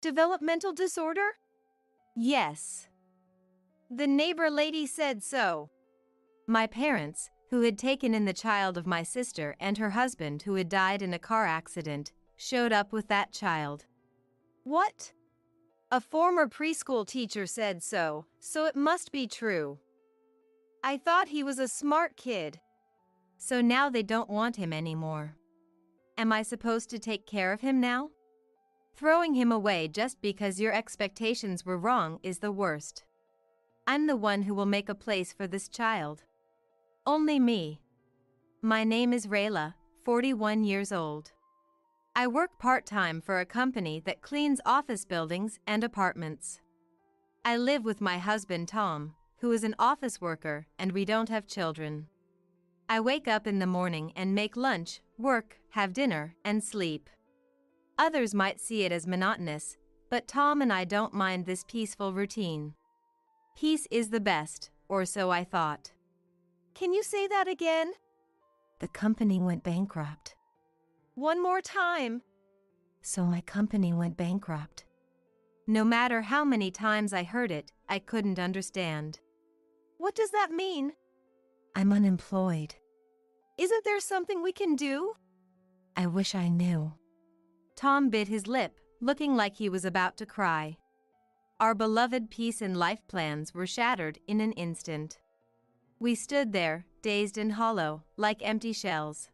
Developmental disorder? Yes. The neighbor lady said so. My parents, who had taken in the child of my sister and her husband who had died in a car accident, showed up with that child. What? A former preschool teacher said so it must be true. I thought he was a smart kid. So now they don't want him anymore. Am I supposed to take care of him now? Throwing him away just because your expectations were wrong is the worst. I'm the one who will make a place for this child. Only me. My name is Rayla, 41 years old. I work part-time for a company that cleans office buildings and apartments. I live with my husband Tom, who is an office worker, and we don't have children. I wake up in the morning and make lunch, work, have dinner, and sleep. Others might see it as monotonous, but Tom and I don't mind this peaceful routine. Peace is the best, or so I thought. Can you say that again? The company went bankrupt. One more time. So my company went bankrupt. No matter how many times I heard it, I couldn't understand. What does that mean? I'm unemployed. Isn't there something we can do? I wish I knew. Tom bit his lip, looking like he was about to cry. Our beloved peace and life plans were shattered in an instant. We stood there, dazed and hollow, like empty shells.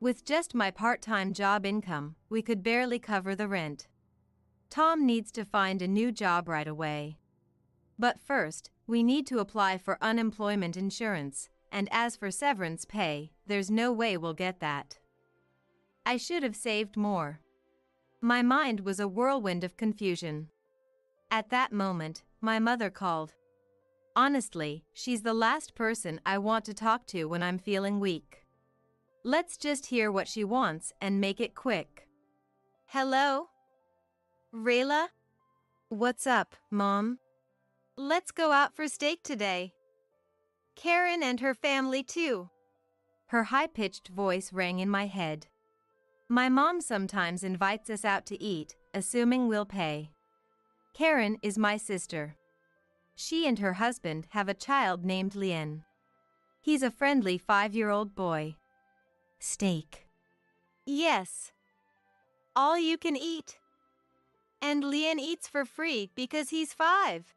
With just my part-time job income, we could barely cover the rent. Tom needs to find a new job right away. But first, we need to apply for unemployment insurance, and as for severance pay, there's no way we'll get that. I should have saved more. My mind was a whirlwind of confusion. At that moment, my mother called. Honestly, she's the last person I want to talk to when I'm feeling weak. Let's just hear what she wants and make it quick. Hello? Rayla? What's up, Mom? Let's go out for steak today. Karen and her family too. Her high-pitched voice rang in my head. My mom sometimes invites us out to eat, assuming we'll pay. Karen is my sister. She and her husband have a child named Lien. He's a friendly 5-year-old boy. Steak. Yes. All you can eat. And Lien eats for free because he's 5.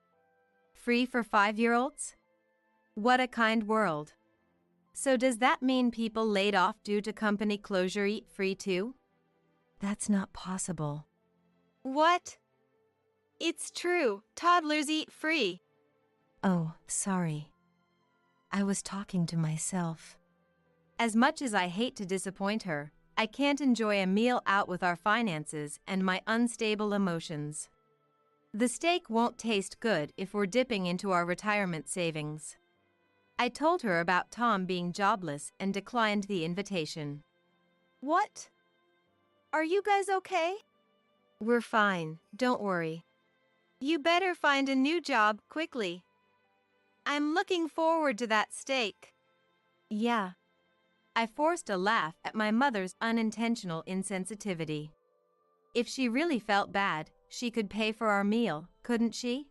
Free for 5-year-olds? What a kind world. So does that mean people laid off due to company closure eat free too? That's not possible. What? It's true, toddlers eat free. Oh, sorry. I was talking to myself. As much as I hate to disappoint her, I can't enjoy a meal out with our finances and my unstable emotions. The steak won't taste good if we're dipping into our retirement savings. I told her about Tom being jobless and declined the invitation. What? Are you guys okay? We're fine, don't worry. You better find a new job quickly. I'm looking forward to that steak. Yeah. I forced a laugh at my mother's unintentional insensitivity. If she really felt bad, she could pay for our meal, couldn't she?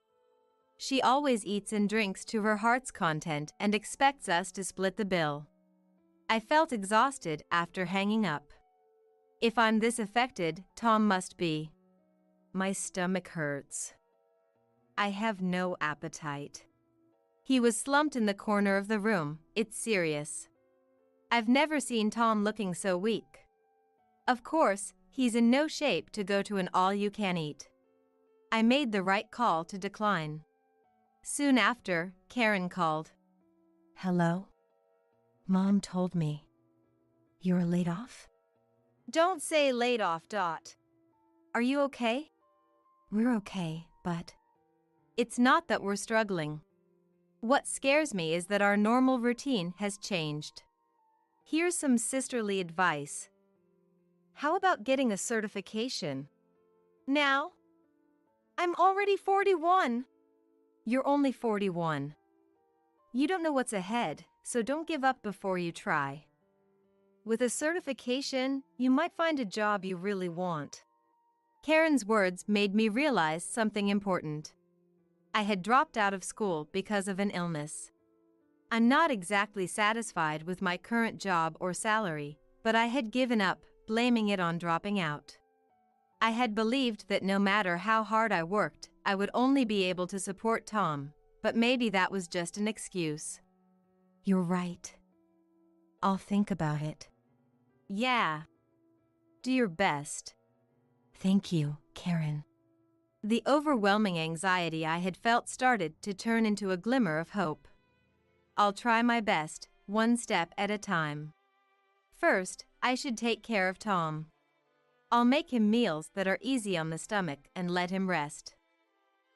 She always eats and drinks to her heart's content and expects us to split the bill. I felt exhausted after hanging up. If I'm this affected, Tom must be. My stomach hurts. I have no appetite. He was slumped in the corner of the room. It's serious. I've never seen Tom looking so weak. Of course, he's in no shape to go to an all-you-can-eat. I made the right call to decline. Soon after, Karen called. Hello? Mom told me. You're laid off? Don't say laid off, Dot. Are you okay? We're okay, but it's not that we're struggling. What scares me is that our normal routine has changed. Here's some sisterly advice. How about getting a certification? Now? I'm already 41. You're only 41. You don't know what's ahead, so don't give up before you try. With a certification, you might find a job you really want. Karen's words made me realize something important. I had dropped out of school because of an illness. I'm not exactly satisfied with my current job or salary, but I had given up, blaming it on dropping out. I had believed that no matter how hard I worked, I would only be able to support Tom, but maybe that was just an excuse. You're right. I'll think about it. Yeah. Do your best. Thank you, Karen. The overwhelming anxiety I had felt started to turn into a glimmer of hope. I'll try my best, one step at a time. First, I should take care of Tom. I'll make him meals that are easy on the stomach and let him rest.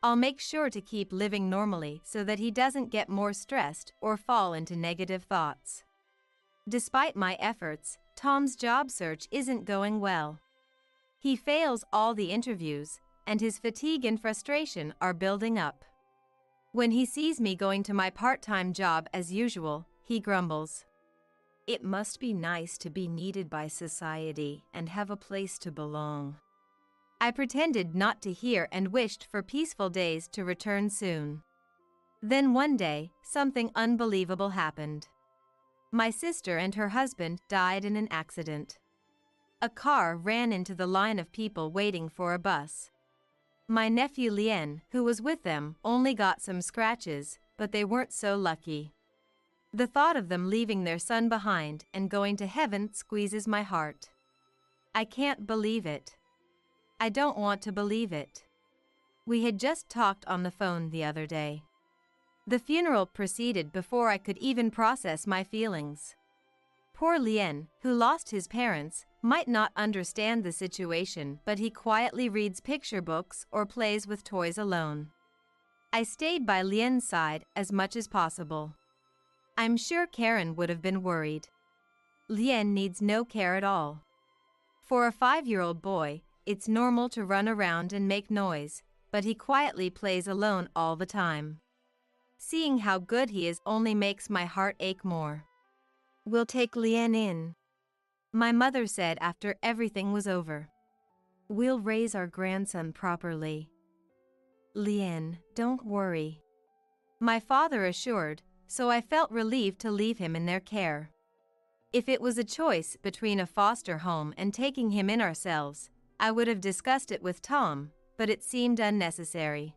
I'll make sure to keep living normally so that he doesn't get more stressed or fall into negative thoughts. Despite my efforts, Tom's job search isn't going well. He fails all the interviews, and his fatigue and frustration are building up. When he sees me going to my part-time job as usual, he grumbles. It must be nice to be needed by society and have a place to belong. I pretended not to hear and wished for peaceful days to return soon. Then one day, something unbelievable happened. My sister and her husband died in an accident. A car ran into the line of people waiting for a bus. My nephew Lien, who was with them, only got some scratches, but they weren't so lucky. The thought of them leaving their son behind and going to heaven squeezes my heart. I can't believe it. I don't want to believe it. We had just talked on the phone the other day. The funeral proceeded before I could even process my feelings. Poor Lien, who lost his parents, might not understand the situation, but he quietly reads picture books or plays with toys alone. I stayed by Lien's side as much as possible. I'm sure Karen would have been worried. Lien needs no care at all. For a 5-year-old boy, it's normal to run around and make noise, but he quietly plays alone all the time. Seeing how good he is only makes my heart ache more. We'll take Lien in, my mother said after everything was over. We'll raise our grandson properly. Lien, don't worry, my father assured, so I felt relieved to leave him in their care. If it was a choice between a foster home and taking him in ourselves, I would have discussed it with Tom, but it seemed unnecessary.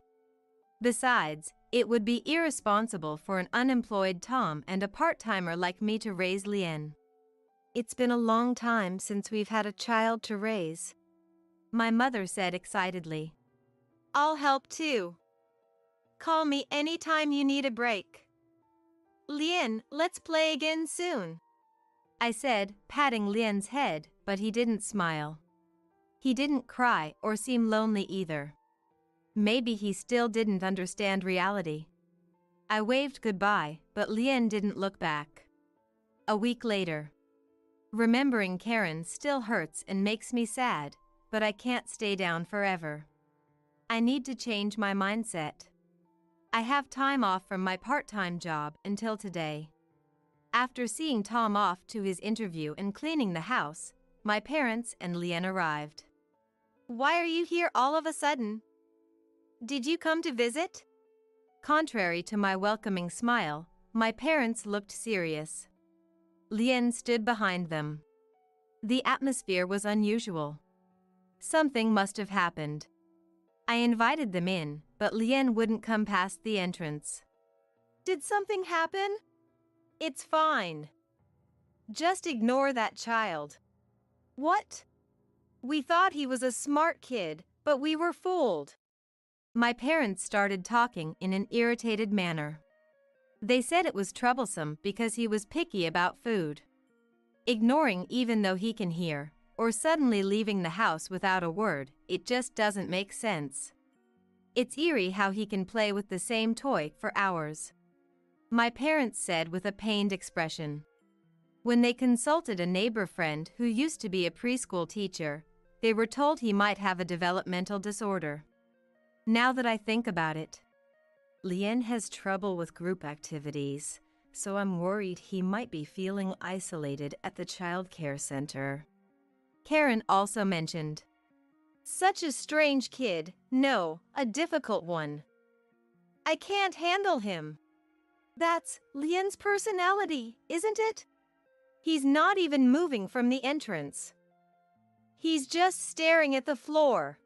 Besides, it would be irresponsible for an unemployed Tom and a part-timer like me to raise Lien. It's been a long time since we've had a child to raise, my mother said excitedly. I'll help too. Call me anytime you need a break. Lien, let's play again soon, I said, patting Lien's head, but he didn't smile. He didn't cry or seem lonely either. Maybe he still didn't understand reality. I waved goodbye, but Lien didn't look back. A week later. Remembering Karen still hurts and makes me sad, but I can't stay down forever. I need to change my mindset. I have time off from my part-time job until today. After seeing Tom off to his interview and cleaning the house, my parents and Lien arrived. Why are you here all of a sudden? Did you come to visit? Contrary to my welcoming smile, my parents looked serious. Lien stood behind them. The atmosphere was unusual. Something must have happened. I invited them in, but Lien wouldn't come past the entrance. Did something happen? It's fine. Just ignore that child. What? We thought he was a smart kid, but we were fooled. My parents started talking in an irritated manner. They said it was troublesome because he was picky about food. Ignoring even though he can hear, or suddenly leaving the house without a word, it just doesn't make sense. It's eerie how he can play with the same toy for hours, my parents said with a pained expression. When they consulted a neighbor friend who used to be a preschool teacher, they were told he might have a developmental disorder. Now that I think about it, Lien has trouble with group activities, so I'm worried he might be feeling isolated at the child care center, Karen also mentioned. Such a strange kid, no, a difficult one. I can't handle him. That's Lian's personality, isn't it? He's not even moving from the entrance. He's just staring at the floor.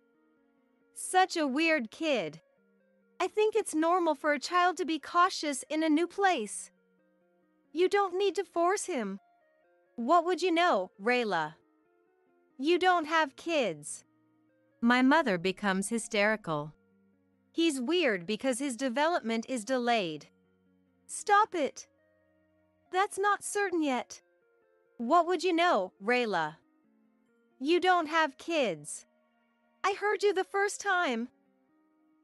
Such a weird kid. I think it's normal for a child to be cautious in a new place. You don't need to force him. What would you know, Rayla? You don't have kids. My mother becomes hysterical. He's weird because his development is delayed. Stop it. That's not certain yet. What would you know, Rayla? You don't have kids. I heard you the first time.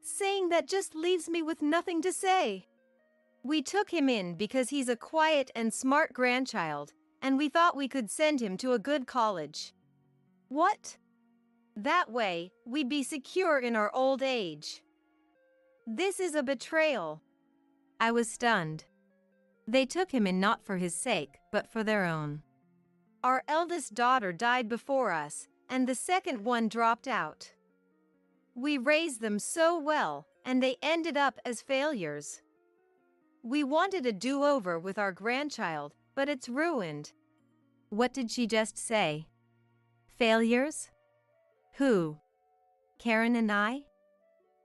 Saying that just leaves me with nothing to say. We took him in because he's a quiet and smart grandchild, and we thought we could send him to a good college. What? That way, we'd be secure in our old age. This is a betrayal. I was stunned. They took him in not for his sake, but for their own. Our eldest daughter died before us, and the second one dropped out. We raised them so well, and they ended up as failures. We wanted a do-over with our grandchild, but it's ruined. What did she just say? Failures? Who? Karen and I?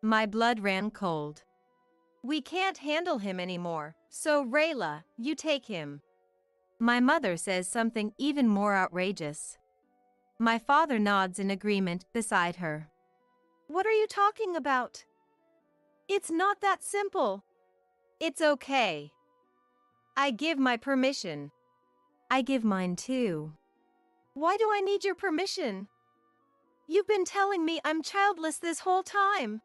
My blood ran cold. We can't handle him anymore, so Rayla, you take him. My mother says something even more outrageous. My father nods in agreement beside her. What are you talking about? It's not that simple. It's okay. I give my permission. I give mine too. Why do I need your permission? You've been telling me I'm childless this whole time.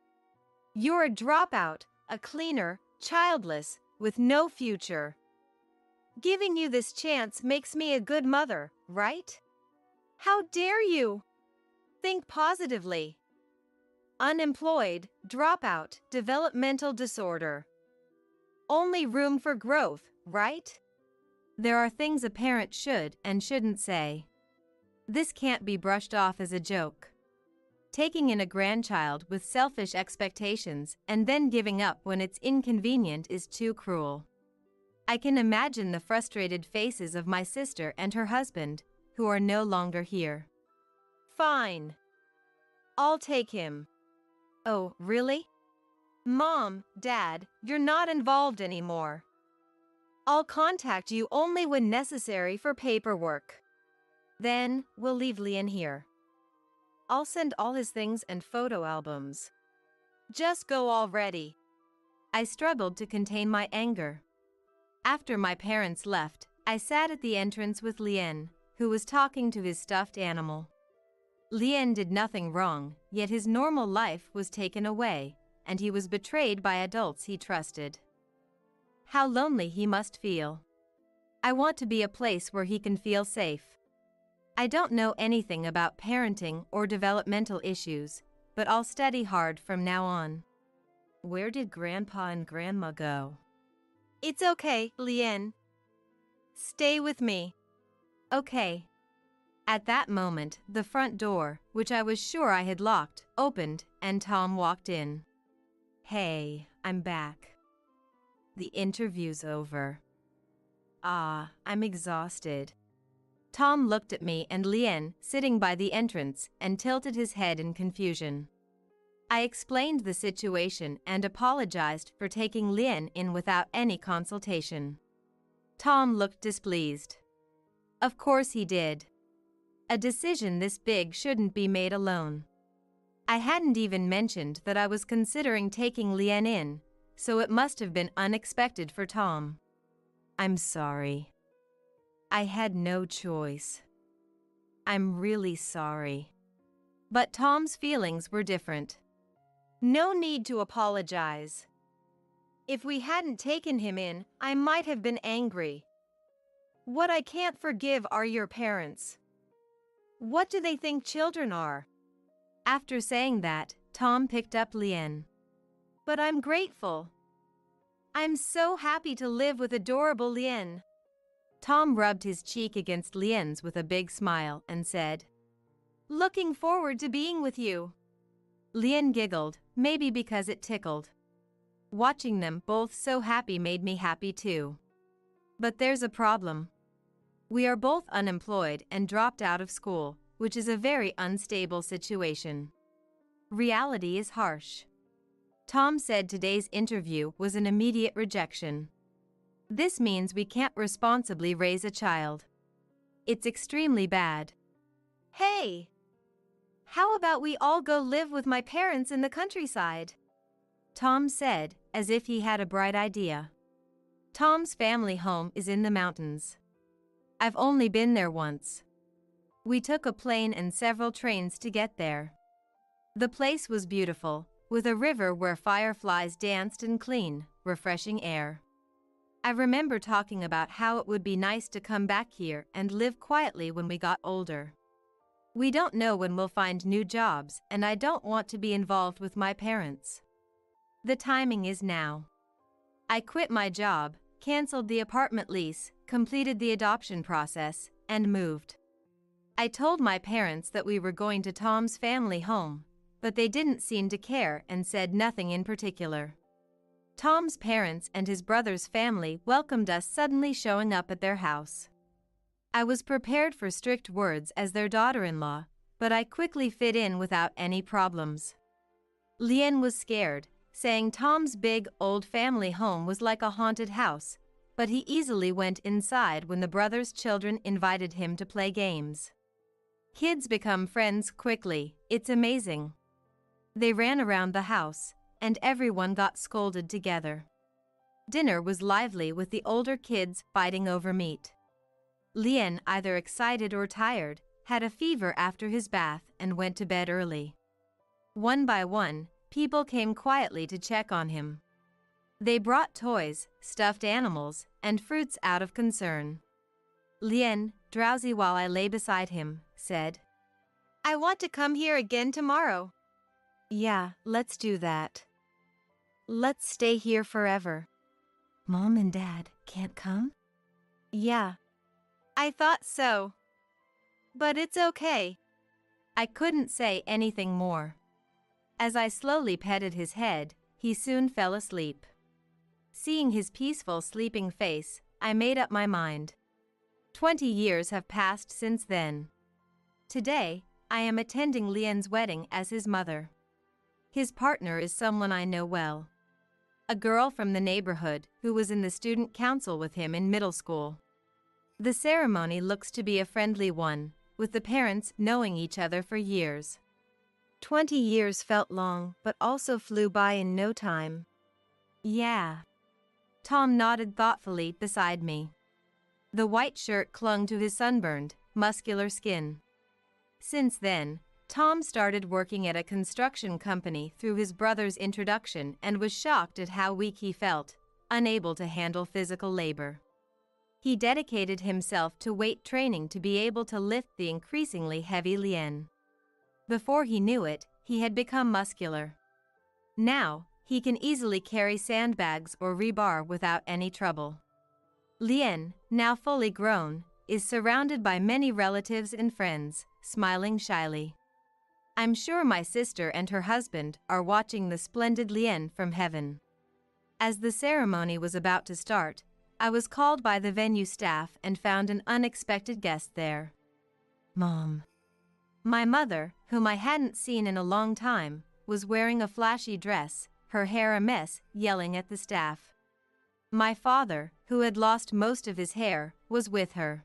You're a dropout, a cleaner, childless, with no future. Giving you this chance makes me a good mother, right? How dare you? Think positively. Unemployed, dropout, developmental disorder. Only room for growth, right? There are things a parent should and shouldn't say. This can't be brushed off as a joke. Taking in a grandchild with selfish expectations and then giving up when it's inconvenient is too cruel. I can imagine the frustrated faces of my sister and her husband, who are no longer here. Fine. I'll take him. Oh, really? Mom, Dad, you're not involved anymore. I'll contact you only when necessary for paperwork. Then, we'll leave Lian here. I'll send all his things and photo albums. Just go already. I struggled to contain my anger. After my parents left, I sat at the entrance with Lian, who was talking to his stuffed animal. Lian did nothing wrong, yet his normal life was taken away, and he was betrayed by adults he trusted. How lonely he must feel. I want to be a place where he can feel safe. I don't know anything about parenting or developmental issues, but I'll study hard from now on. Where did Grandpa and Grandma go? It's okay, Lian. Stay with me. Okay. At that moment, the front door, which I was sure I had locked, opened, and Tom walked in. Hey, I'm back. The interview's over. I'm exhausted. Tom looked at me and Lian, sitting by the entrance, and tilted his head in confusion. I explained the situation and apologized for taking Lian in without any consultation. Tom looked displeased. Of course he did. A decision this big shouldn't be made alone. I hadn't even mentioned that I was considering taking Lian in, so it must have been unexpected for Tom. I'm sorry. I had no choice. I'm really sorry. But Tom's feelings were different. No need to apologize. If we hadn't taken him in, I might have been angry. What I can't forgive are your parents. What do they think children are? After saying that, Tom picked up Lian. But I'm grateful. I'm so happy to live with adorable Lian. Tom rubbed his cheek against Lian's with a big smile and said, Looking forward to being with you. Lien giggled, maybe because it tickled. Watching them both so happy made me happy too. But there's a problem. We are both unemployed and dropped out of school, which is a very unstable situation. Reality is harsh. Tom said today's interview was an immediate rejection. This means we can't responsibly raise a child. It's extremely bad. Hey! How about we all go live with my parents in the countryside? Tom said, as if he had a bright idea. Tom's family home is in the mountains. I've only been there once. We took a plane and several trains to get there. The place was beautiful, with a river where fireflies danced and clean, refreshing air. I remember talking about how it would be nice to come back here and live quietly when we got older. We don't know when we'll find new jobs, and I don't want to be involved with my parents. The timing is now. I quit my job, canceled the apartment lease, completed the adoption process, and moved. I told my parents that we were going to Tom's family home, but they didn't seem to care and said nothing in particular. Tom's parents and his brother's family welcomed us suddenly showing up at their house. I was prepared for strict words as their daughter-in-law, but I quickly fit in without any problems. Lien was scared, saying Tom's big, old family home was like a haunted house, but he easily went inside when the brothers' children invited him to play games. Kids become friends quickly, it's amazing. They ran around the house, and everyone got scolded together. Dinner was lively with the older kids fighting over meat. Lien, either excited or tired, had a fever after his bath and went to bed early. One by one, people came quietly to check on him. They brought toys, stuffed animals, and fruits out of concern. Lien, drowsy while I lay beside him, said, "I want to come here again tomorrow." "Yeah, let's do that. Let's stay here forever." "Mom and Dad can't come?" "Yeah. I thought so. But it's okay." I couldn't say anything more. As I slowly petted his head, he soon fell asleep. Seeing his peaceful sleeping face, I made up my mind. 20 years have passed since then. Today, I am attending Lien's wedding as his mother. His partner is someone I know well. A girl from the neighborhood who was in the student council with him in middle school. The ceremony looks to be a friendly one, with the parents knowing each other for years. 20 years felt long, but also flew by in no time. Yeah. Tom nodded thoughtfully beside me. The white shirt clung to his sunburned, muscular skin. Since then, Tom started working at a construction company through his brother's introduction and was shocked at how weak he felt, unable to handle physical labor. He dedicated himself to weight training to be able to lift the increasingly heavy Lien. Before he knew it, he had become muscular. Now, he can easily carry sandbags or rebar without any trouble. Lien, now fully grown, is surrounded by many relatives and friends, smiling shyly. I'm sure my sister and her husband are watching the splendid Lien from heaven. As the ceremony was about to start, I was called by the venue staff and found an unexpected guest there. Mom. My mother, whom I hadn't seen in a long time, was wearing a flashy dress, her hair a mess, yelling at the staff. My father, who had lost most of his hair, was with her.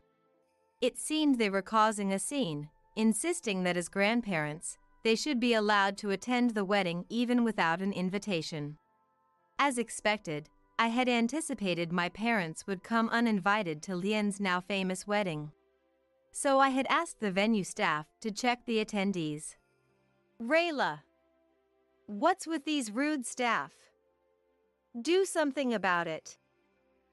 It seemed they were causing a scene, insisting that as grandparents, they should be allowed to attend the wedding even without an invitation. As expected, I had anticipated my parents would come uninvited to Lien's now famous wedding. So I had asked the venue staff to check the attendees. Rayla, what's with these rude staff? Do something about it.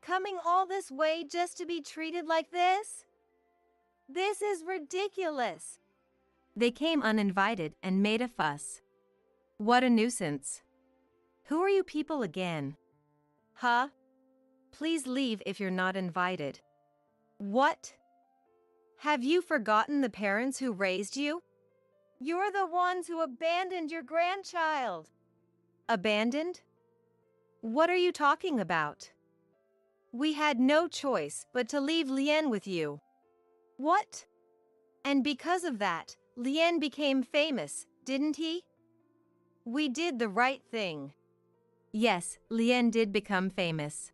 Coming all this way just to be treated like this? This is ridiculous. They came uninvited and made a fuss. What a nuisance. Who are you people again? Huh? Please leave if you're not invited. What? Have you forgotten the parents who raised you? You're the ones who abandoned your grandchild. Abandoned? What are you talking about? We had no choice but to leave Lien with you. What? And because of that, Lien became famous, didn't he? We did the right thing. Yes, Lien did become famous.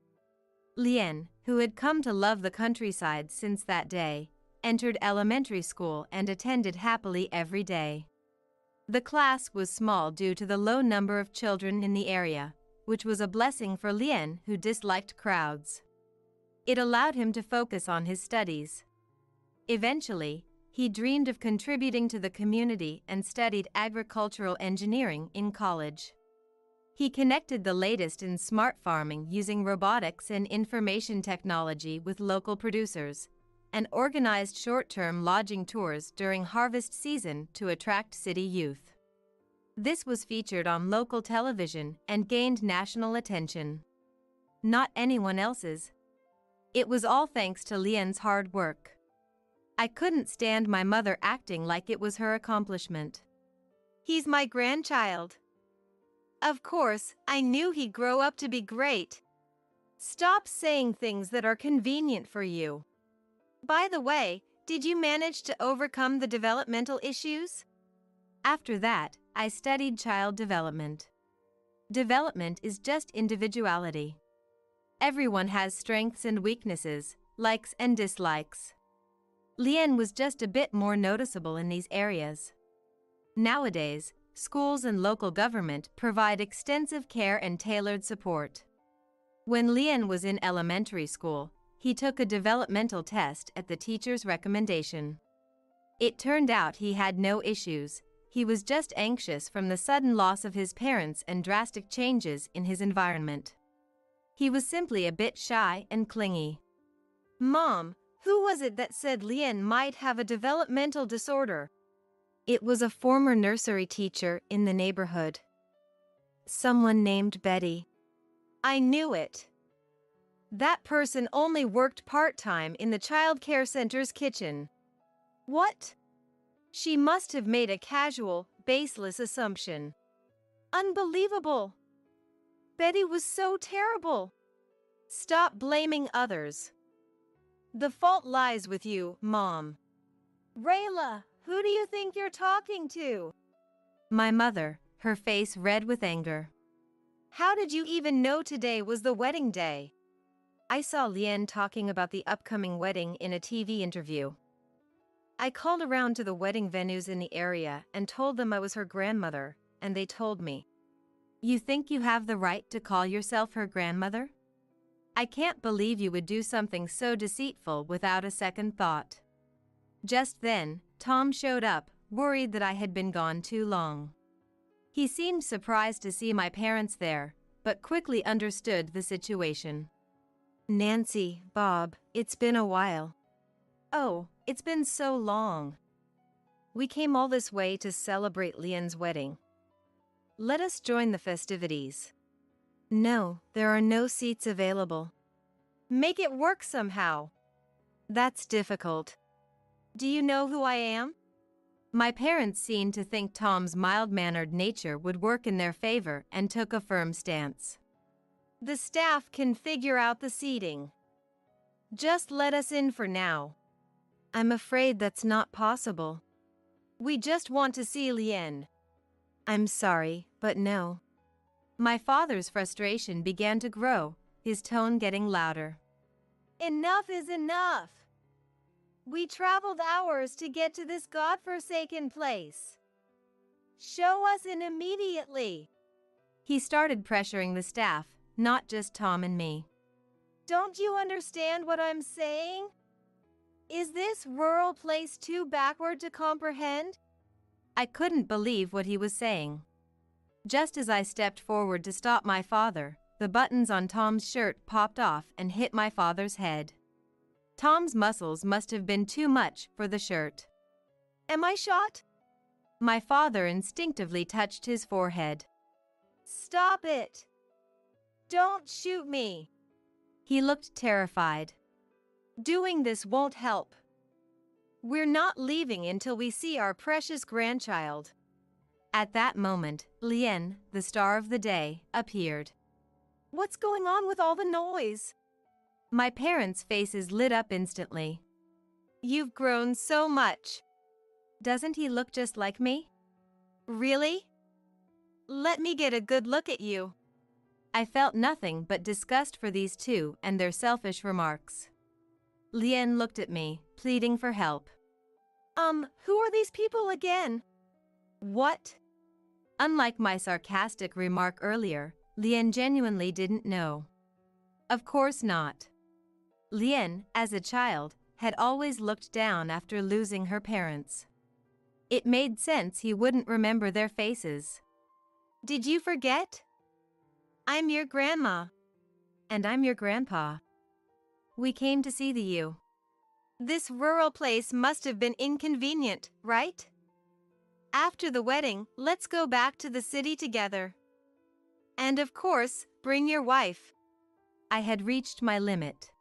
Lien, who had come to love the countryside since that day, entered elementary school and attended happily every day. The class was small due to the low number of children in the area, which was a blessing for Lien, who disliked crowds. It allowed him to focus on his studies. Eventually, he dreamed of contributing to the community and studied agricultural engineering in college. He connected the latest in smart farming using robotics and information technology with local producers, and organized short-term lodging tours during harvest season to attract city youth. This was featured on local television and gained national attention. Not anyone else's. It was all thanks to Lien's hard work. I couldn't stand my mother acting like it was her accomplishment. He's my grandchild. Of course, I knew he'd grow up to be great. Stop saying things that are convenient for you. By the way, did you manage to overcome the developmental issues? After that, I studied child development. Development is just individuality. Everyone has strengths and weaknesses, likes and dislikes. Lien was just a bit more noticeable in these areas. Nowadays, schools and local government provide extensive care and tailored support. When Lien was in elementary school, he took a developmental test at the teacher's recommendation. It turned out he had no issues. He was just anxious from the sudden loss of his parents and drastic changes in his environment. He was simply a bit shy and clingy. Mom, who was it that said Lien might have a developmental disorder? It was a former nursery teacher in the neighborhood. Someone named Betty. I knew it. That person only worked part-time in the child care center's kitchen. What? She must have made a casual, baseless assumption. Unbelievable. Betty was so terrible. Stop blaming others. The fault lies with you, Mom. Rayla, who do you think you're talking to? My mother, her face red with anger. How did you even know today was the wedding day? I saw Lien talking about the upcoming wedding in a TV interview. I called around to the wedding venues in the area and told them I was her grandmother, and they told me. You think you have the right to call yourself her grandmother? I can't believe you would do something so deceitful without a second thought. Just then, Tom showed up, worried that I had been gone too long. He seemed surprised to see my parents there, but quickly understood the situation. Nancy, Bob, it's been a while. Oh, it's been so long. We came all this way to celebrate Lien's wedding. Let us join the festivities. No, there are no seats available. Make it work somehow. That's difficult. Do you know who I am? My parents seemed to think Tom's mild-mannered nature would work in their favor and took a firm stance. The staff can figure out the seating. Just let us in for now. I'm afraid that's not possible. We just want to see Lien. I'm sorry, but no. My father's frustration began to grow, his tone getting louder. Enough is enough. We traveled hours to get to this godforsaken place. Show us in immediately. He started pressuring the staff, not just Tom and me. Don't you understand what I'm saying? Is this rural place too backward to comprehend? I couldn't believe what he was saying. Just as I stepped forward to stop my father, the buttons on Tom's shirt popped off and hit my father's head. Tom's muscles must have been too much for the shirt. Am I shot? My father instinctively touched his forehead. Stop it! Don't shoot me! He looked terrified. Doing this won't help. We're not leaving until we see our precious grandchild. At that moment, Lien, the star of the day, appeared. What's going on with all the noise? My parents' faces lit up instantly. You've grown so much. Doesn't he look just like me? Really? Let me get a good look at you. I felt nothing but disgust for these two and their selfish remarks. Lien looked at me, pleading for help. Who are these people again? What? Unlike my sarcastic remark earlier, Lien genuinely didn't know. Of course not. Lien, as a child, had always looked down after losing her parents. It made sense he wouldn't remember their faces. Did you forget? I'm your grandma. And I'm your grandpa. We came to see you. This rural place must have been inconvenient, right? After the wedding, let's go back to the city together. And of course, bring your wife. I had reached my limit.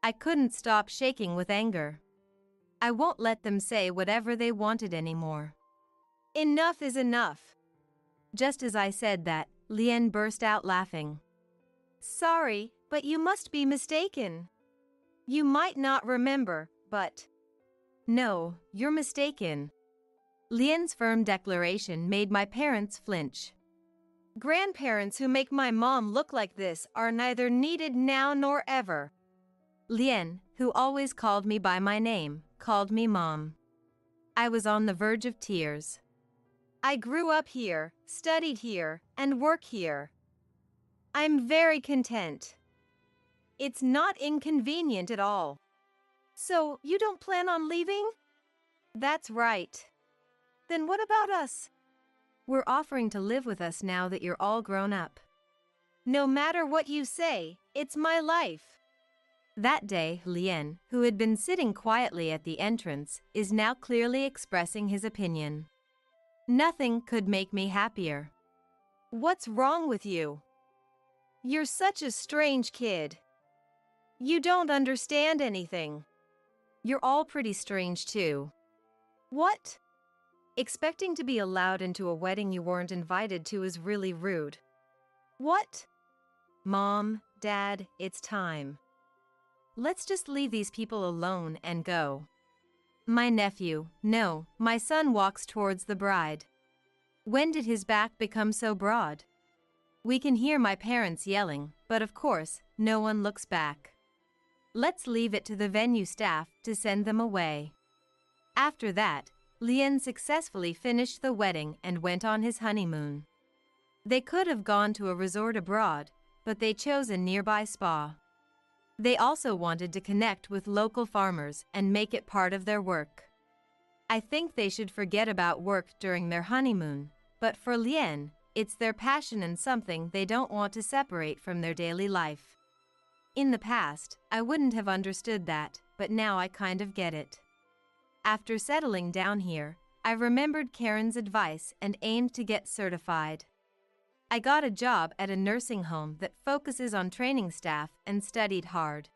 I couldn't stop shaking with anger. I won't let them say whatever they wanted anymore. Enough is enough. Just as I said that, Lien burst out laughing. Sorry, but you must be mistaken. You might not remember, but... No, you're mistaken. Lien's firm declaration made my parents flinch. Grandparents who make my mom look like this are neither needed now nor ever. Lien, who always called me by my name, called me Mom. I was on the verge of tears. I grew up here, studied here, and work here. I'm very content. It's not inconvenient at all. So, you don't plan on leaving? That's right. Then what about us? We're offering to live with us now that you're all grown up. No matter what you say, it's my life. That day, Lien, who had been sitting quietly at the entrance, is now clearly expressing his opinion. Nothing could make me happier. What's wrong with you? You're such a strange kid. You don't understand anything. You're all pretty strange too. What? Expecting to be allowed into a wedding you weren't invited to is really rude. What? Mom, Dad, it's time. Let's just leave these people alone and go. My nephew, no, my son walks towards the bride. When did his back become so broad? We can hear my parents yelling, but of course, no one looks back. Let's leave it to the venue staff to send them away. After that, Lien successfully finished the wedding and went on his honeymoon. They could have gone to a resort abroad, but they chose a nearby spa. They also wanted to connect with local farmers and make it part of their work. I think they should forget about work during their honeymoon, but for Lien, it's their passion and something they don't want to separate from their daily life. In the past, I wouldn't have understood that, but now I kind of get it. After settling down here, I remembered Karen's advice and aimed to get certified. I got a job at a nursing home that focuses on training staff and studied hard.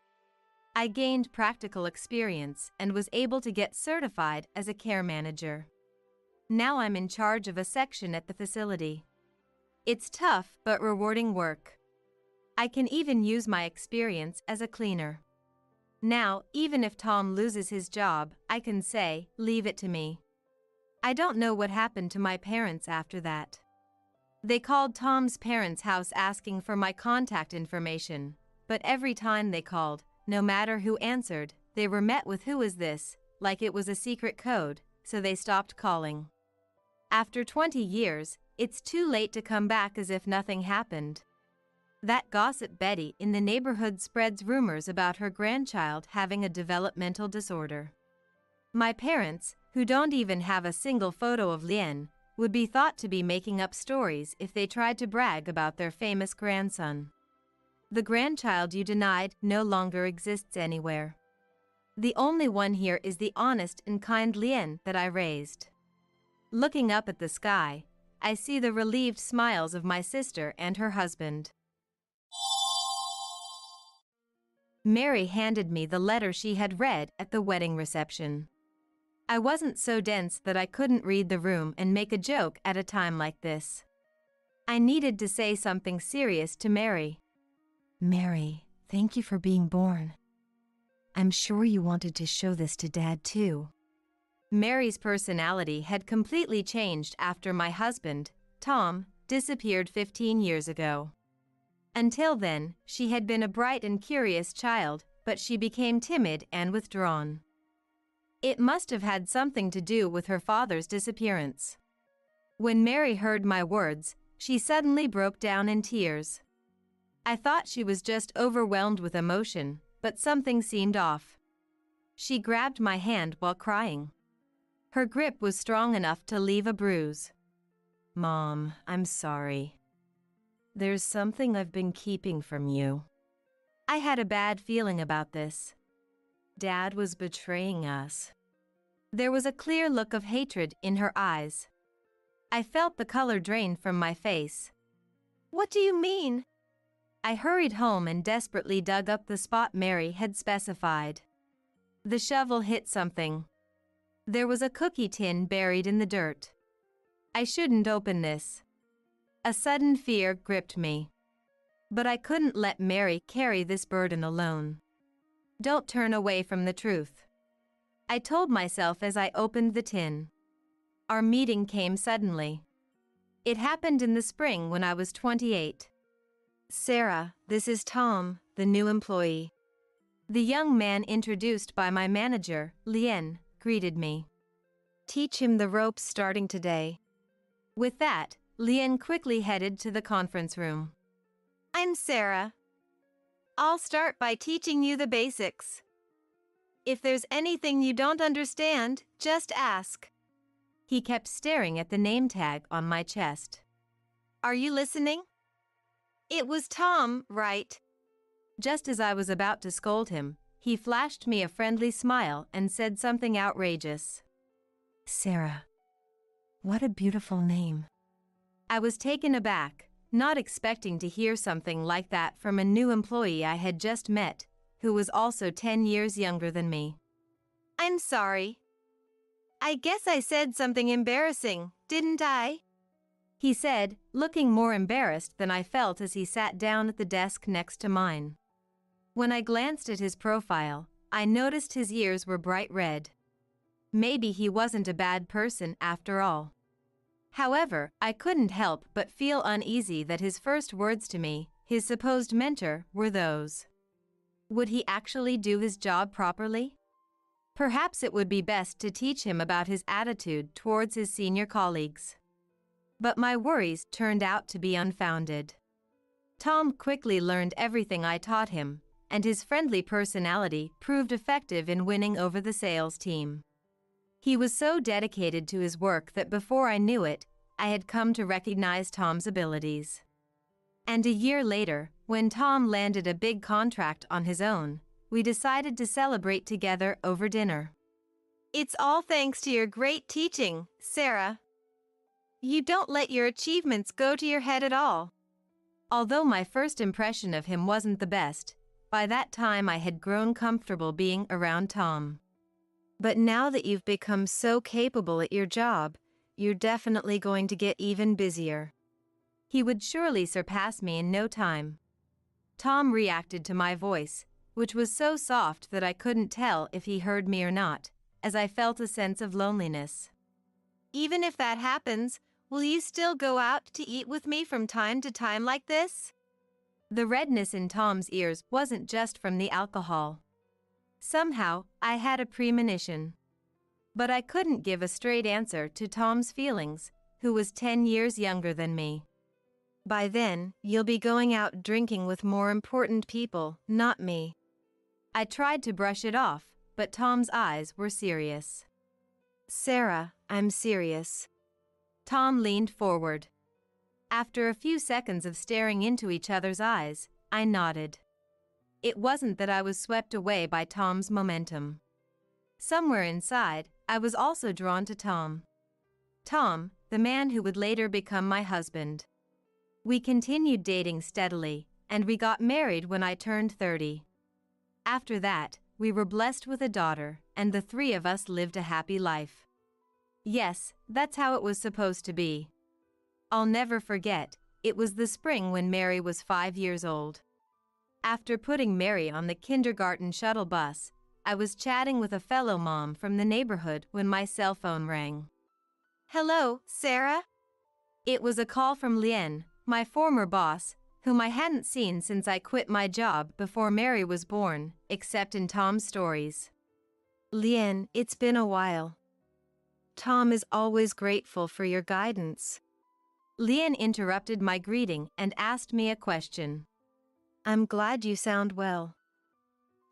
I gained practical experience and was able to get certified as a care manager. Now I'm in charge of a section at the facility. It's tough but rewarding work. I can even use my experience as a cleaner. Now, even if Tom loses his job, I can say, leave it to me. I don't know what happened to my parents after that. They called Tom's parents' house asking for my contact information, but every time they called, no matter who answered, they were met with "Who is this?" like it was a secret code, so they stopped calling. After 20 years, it's too late to come back as if nothing happened. That gossip Betty in the neighborhood spreads rumors about her grandchild having a developmental disorder. My parents, who don't even have a single photo of Lien, would be thought to be making up stories if they tried to brag about their famous grandson. The grandchild you denied no longer exists anywhere. The only one here is the honest and kind Lien that I raised. Looking up at the sky, I see the relieved smiles of my sister and her husband. Mary handed me the letter she had read at the wedding reception. I wasn't so dense that I couldn't read the room and make a joke at a time like this. I needed to say something serious to Mary. Mary, thank you for being born. I'm sure you wanted to show this to Dad too. Mary's personality had completely changed after my husband, Tom, disappeared 15 years ago. Until then, she had been a bright and curious child, but she became timid and withdrawn. It must have had something to do with her father's disappearance. When Mary heard my words, she suddenly broke down in tears. I thought she was just overwhelmed with emotion, but something seemed off. She grabbed my hand while crying. Her grip was strong enough to leave a bruise. Mom, I'm sorry. There's something I've been keeping from you. I had a bad feeling about this. Dad was betraying us. There was a clear look of hatred in her eyes. I felt the color drain from my face. What do you mean? I hurried home and desperately dug up the spot Mary had specified. The shovel hit something. There was a cookie tin buried in the dirt. I shouldn't open this. A sudden fear gripped me. But I couldn't let Mary carry this burden alone. Don't turn away from the truth, I told myself as I opened the tin. Our meeting came suddenly. It happened in the spring when I was 28. Sarah, this is Tom, the new employee. The young man introduced by my manager, Lien, greeted me. Teach him the ropes starting today. With that, Lien quickly headed to the conference room. I'm Sarah. I'll start by teaching you the basics. If there's anything you don't understand, just ask. He kept staring at the name tag on my chest. Are you listening? It was Tom, right? Just as I was about to scold him, he flashed me a friendly smile and said something outrageous. Sarah, what a beautiful name. I was taken aback, not expecting to hear something like that from a new employee I had just met, who was also 10 years younger than me. I'm sorry. I guess I said something embarrassing, didn't I? He said, looking more embarrassed than I felt as he sat down at the desk next to mine. When I glanced at his profile, I noticed his ears were bright red. Maybe he wasn't a bad person after all. However, I couldn't help but feel uneasy that his first words to me, his supposed mentor, were those. Would he actually do his job properly? Perhaps it would be best to teach him about his attitude towards his senior colleagues. But my worries turned out to be unfounded. Tom quickly learned everything I taught him, and his friendly personality proved effective in winning over the sales team. He was so dedicated to his work that before I knew it, I had come to recognize Tom's abilities. And a year later, when Tom landed a big contract on his own, we decided to celebrate together over dinner. It's all thanks to your great teaching, Sarah. You don't let your achievements go to your head at all. Although my first impression of him wasn't the best, by that time I had grown comfortable being around Tom. But now that you've become so capable at your job, you're definitely going to get even busier. He would surely surpass me in no time. Tom reacted to my voice, which was so soft that I couldn't tell if he heard me or not, as I felt a sense of loneliness. Even if that happens, will you still go out to eat with me from time to time like this? The redness in Tom's ears wasn't just from the alcohol. Somehow, I had a premonition. But I couldn't give a straight answer to Tom's feelings, who was 10 years younger than me. By then, you'll be going out drinking with more important people, not me. I tried to brush it off, but Tom's eyes were serious. Sarah, I'm serious. Tom leaned forward. After a few seconds of staring into each other's eyes, I nodded. It wasn't that I was swept away by Tom's momentum. Somewhere inside, I was also drawn to Tom. Tom, the man who would later become my husband. We continued dating steadily, and we got married when I turned 30. After that, we were blessed with a daughter, and the three of us lived a happy life. Yes, that's how it was supposed to be. I'll never forget, it was the spring when Mary was 5 years old. After putting Mary on the kindergarten shuttle bus, I was chatting with a fellow mom from the neighborhood when my cell phone rang. Hello, Sarah? It was a call from Lien, my former boss, whom I hadn't seen since I quit my job before Mary was born, except in Tom's stories. Lien, it's been a while. Tom is always grateful for your guidance. Lien interrupted my greeting and asked me a question. I'm glad you sound well.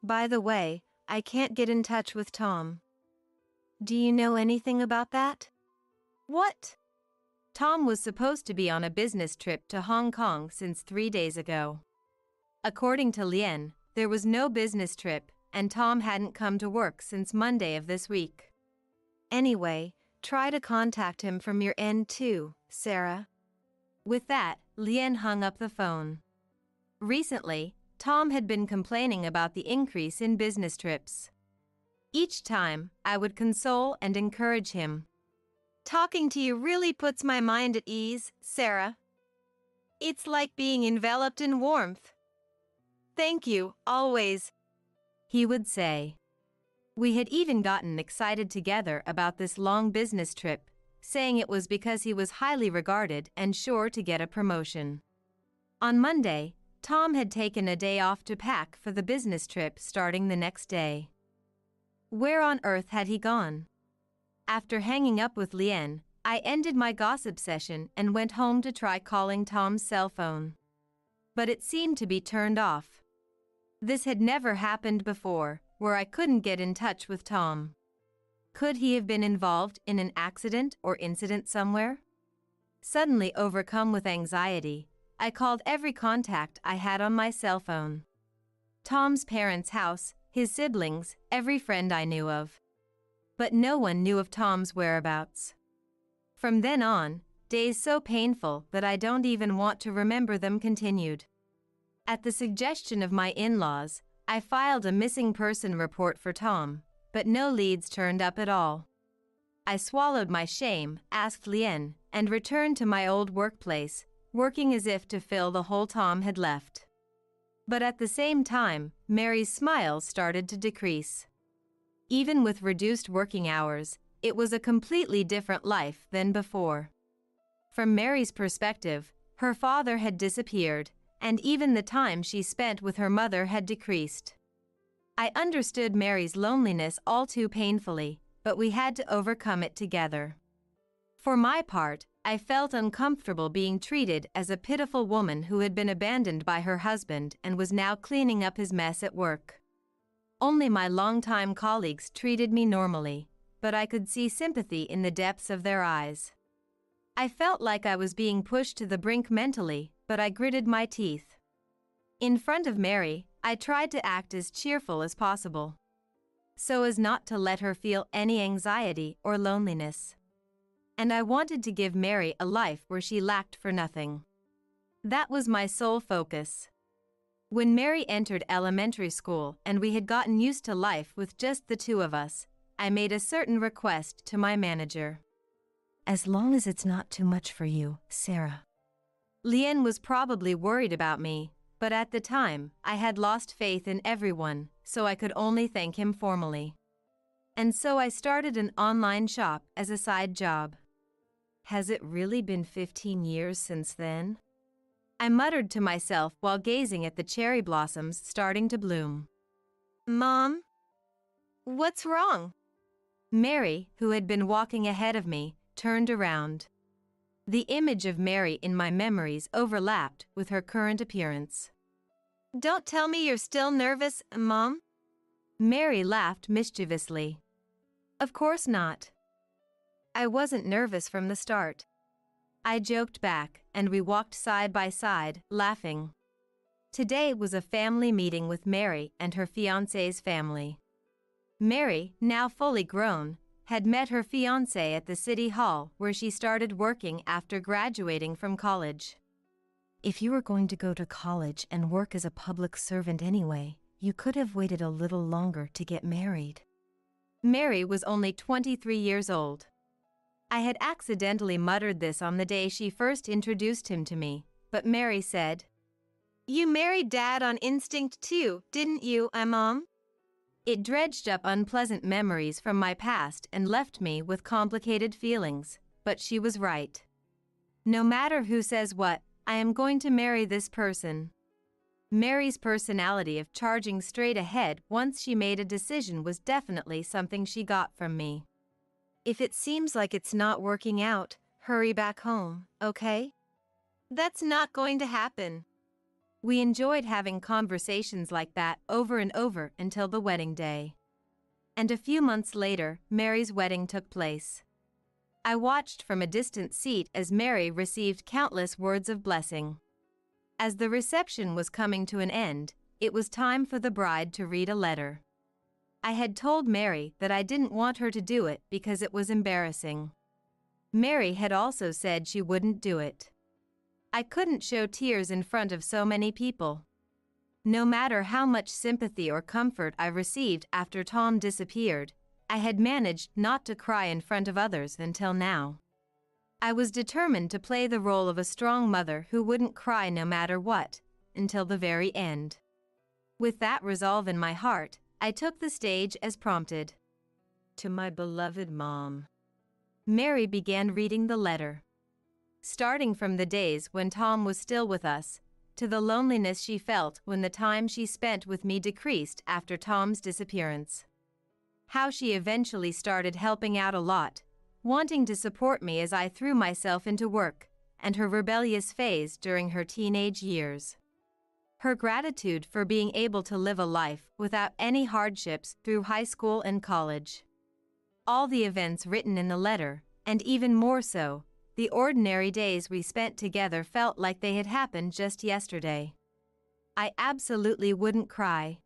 By the way, I can't get in touch with Tom. Do you know anything about that? What? Tom was supposed to be on a business trip to Hong Kong since 3 days ago. According to Lien, there was no business trip, and Tom hadn't come to work since Monday of this week. Anyway, try to contact him from your end too, Sarah. With that, Lien hung up the phone. Recently, Tom had been complaining about the increase in business trips. Each time, I would console and encourage him. Talking to you really puts my mind at ease, Sarah. It's like being enveloped in warmth. Thank you, always, he would say. We had even gotten excited together about this long business trip, saying it was because he was highly regarded and sure to get a promotion. On Monday, Tom had taken a day off to pack for the business trip starting the next day. Where on earth had he gone? After hanging up with Lien, I ended my gossip session and went home to try calling Tom's cell phone. But it seemed to be turned off. This had never happened before, where I couldn't get in touch with Tom. Could he have been involved in an accident or incident somewhere? Suddenly overcome with anxiety, I called every contact I had on my cell phone. Tom's parents' house, his siblings, every friend I knew of. But no one knew of Tom's whereabouts. From then on, days so painful that I don't even want to remember them continued. At the suggestion of my in-laws, I filed a missing person report for Tom, but no leads turned up at all. I swallowed my shame, asked Lien, and returned to my old workplace, working as if to fill the hole Tom had left. But at the same time, Mary's smiles started to decrease. Even with reduced working hours, it was a completely different life than before. From Mary's perspective, her father had disappeared, and even the time she spent with her mother had decreased. I understood Mary's loneliness all too painfully, but we had to overcome it together. For my part, I felt uncomfortable being treated as a pitiful woman who had been abandoned by her husband and was now cleaning up his mess at work. Only my longtime colleagues treated me normally, but I could see sympathy in the depths of their eyes. I felt like I was being pushed to the brink mentally, but I gritted my teeth. In front of Mary, I tried to act as cheerful as possible, so as not to let her feel any anxiety or loneliness. And I wanted to give Mary a life where she lacked for nothing. That was my sole focus. When Mary entered elementary school and we had gotten used to life with just the two of us, I made a certain request to my manager. As long as it's not too much for you, Sarah. Lien was probably worried about me, but at the time, I had lost faith in everyone, so I could only thank him formally. And so I started an online shop as a side job. Has it really been 15 years since then? I muttered to myself while gazing at the cherry blossoms starting to bloom. Mom? What's wrong? Mary, who had been walking ahead of me, turned around. The image of Mary in my memories overlapped with her current appearance. Don't tell me you're still nervous, Mom? Mary laughed mischievously. Of course not. I wasn't nervous from the start. I joked back, and we walked side by side, laughing. Today was a family meeting with Mary and her fiancé's family. Mary, now fully grown, had met her fiancé at the city hall where she started working after graduating from college. If you were going to go to college and work as a public servant anyway, You could have waited a little longer to get married. Mary was only 23 years old. I had accidentally muttered this on the day she first introduced him to me, but Mary said, "You married Dad on instinct too, didn't you, Mom?" It dredged up unpleasant memories from my past and left me with complicated feelings, but she was right. No matter who says what, I am going to marry this person. Mary's personality of charging straight ahead once she made a decision was definitely something she got from me. If it seems like it's not working out, hurry back home, okay? That's not going to happen. We enjoyed having conversations like that over and over until the wedding day. And a few months later, Mary's wedding took place. I watched from a distant seat as Mary received countless words of blessing. As the reception was coming to an end, it was time for the bride to read a letter. I had told Mary that I didn't want her to do it because it was embarrassing. Mary had also said she wouldn't do it. I couldn't show tears in front of so many people. No matter how much sympathy or comfort I received after Tom disappeared, I had managed not to cry in front of others until now. I was determined to play the role of a strong mother who wouldn't cry no matter what, until the very end. With that resolve in my heart, I took the stage as prompted. To my beloved Mom. Mary began reading the letter. Starting from the days when Tom was still with us, to the loneliness she felt when the time she spent with me decreased after Tom's disappearance. How she eventually started helping out a lot, wanting to support me as I threw myself into work, and her rebellious phase during her teenage years. Her gratitude for being able to live a life without any hardships through high school and college. All the events written in the letter, and even more so, the ordinary days we spent together felt like they had happened just yesterday. I absolutely wouldn't cry.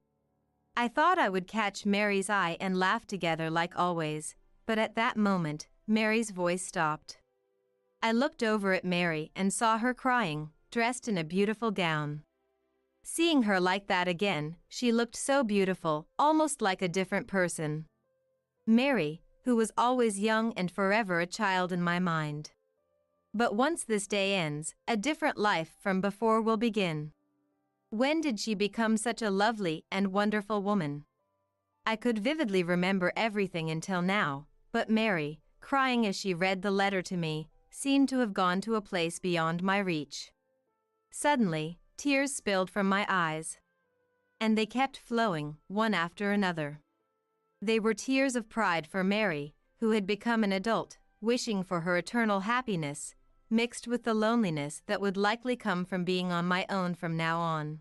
I thought I would catch Mary's eye and laugh together like always, but at that moment, Mary's voice stopped. I looked over at Mary and saw her crying, dressed in a beautiful gown. Seeing her like that again, she looked so beautiful, almost like a different person. Mary, who was always young and forever a child in my mind. But once this day ends, a different life from before will begin. When did she become such a lovely and wonderful woman? I could vividly remember everything until now, but Mary, crying as she read the letter to me, seemed to have gone to a place beyond my reach. Suddenly, tears spilled from my eyes. And they kept flowing, one after another. They were tears of pride for Mary, who had become an adult, wishing for her eternal happiness, mixed with the loneliness that would likely come from being on my own from now on.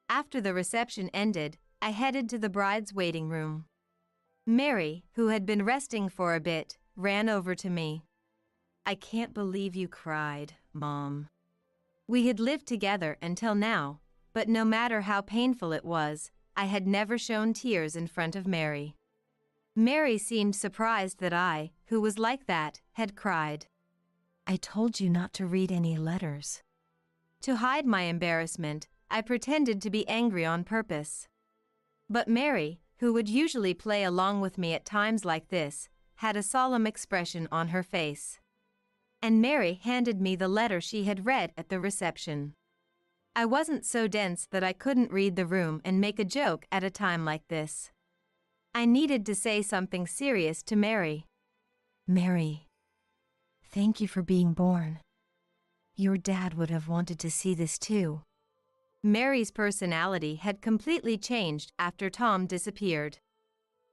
After the reception ended, I headed to the bride's waiting room. Mary, who had been resting for a bit, ran over to me. I can't believe you cried, Mom. We had lived together until now, but no matter how painful it was, I had never shown tears in front of Mary. Mary seemed surprised that I, who was like that, had cried. I told you not to read any letters. To hide my embarrassment, I pretended to be angry on purpose. But Mary, who would usually play along with me at times like this, had a solemn expression on her face. And Mary handed me the letter she had read at the reception. I wasn't so dense that I couldn't read the room and make a joke at a time like this. I needed to say something serious to Mary. Mary, thank you for being born. Your dad would have wanted to see this too. Mary's personality had completely changed after Tom disappeared.